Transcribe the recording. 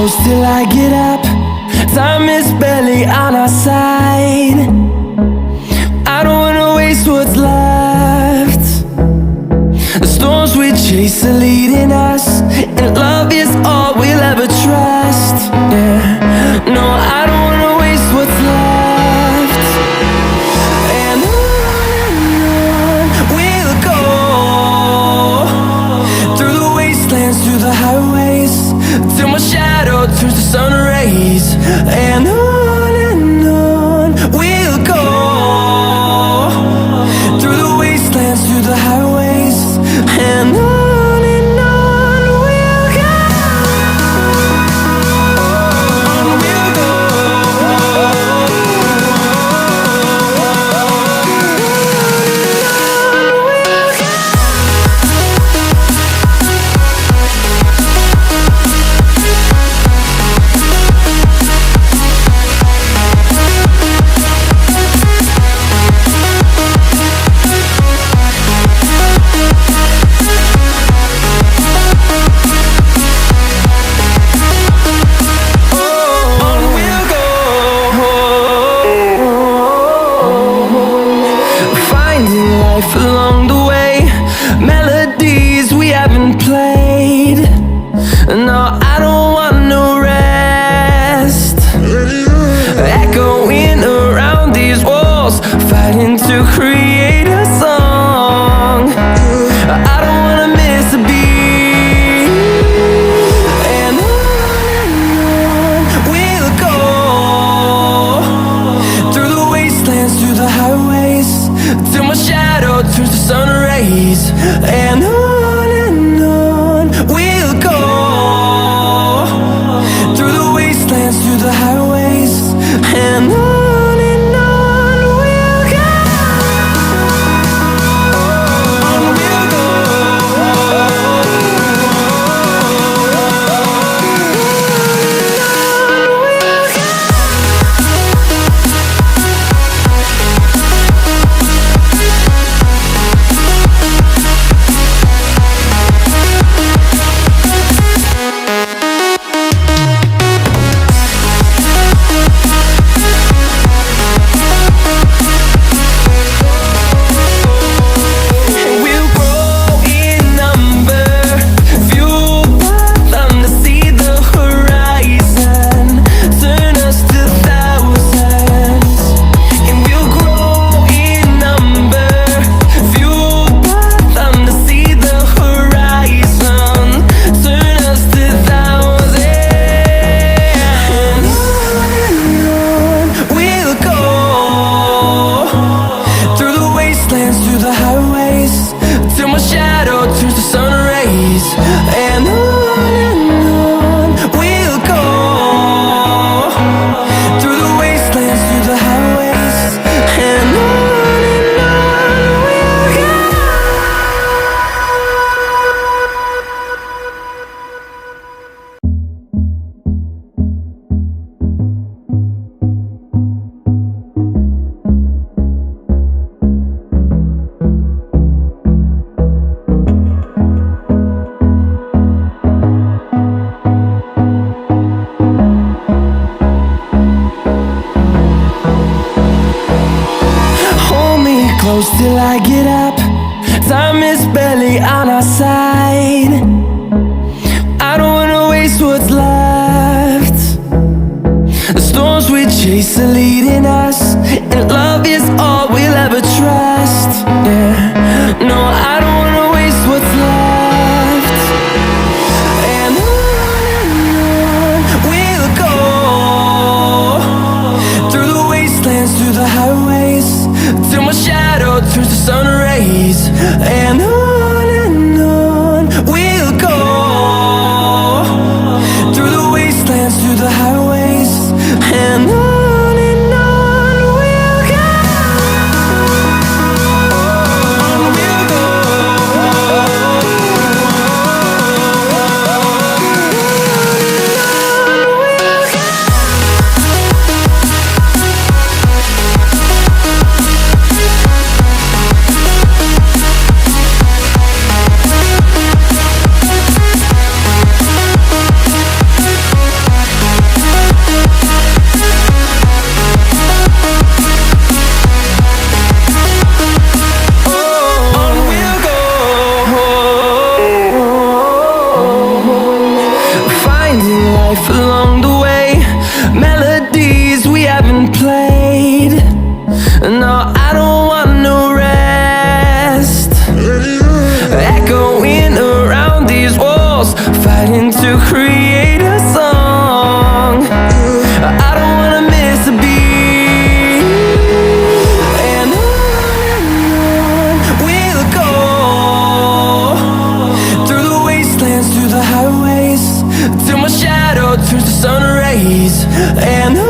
close till I get up. Time is barely on our side. I don't wanna waste what's left. The storms we chase are leading us, and love is all we'll ever trust. Yeah, no, I don't wanna waste what's left. And on we'll go, through the wastelands, through the highways, till my shadow turns to sun rays. And on we'll go, through the wastelands, through the highways, and on we'll go. On we'll go. Along the way, melodies we haven't played. No, I don't want no rest. Echoing around these walls, fighting to create a song. I don't wanna miss a beat. And on we'll go, through the wastelands, through the highways, till my shadow turns to sun rays. And on we'll go, through the wastelands, through the highways, and on we'll go. On we'll go. Till I get up, time is barely on our side. I don't wanna waste what's left. The storms we chase are leading us, and love is all we'll ever trust. Yeah, no, I don't wanna waste what's left. And on we'll go, through the wastelands, through the highways, till my shadow turns to sun rays. And on we'll go, through the wastelands, through the highways, and on we'll go. fighting to create a song. I don't wanna miss a beat, and on we'll go, through the wastelands, through the highways, till my shadow turns to sun rays. And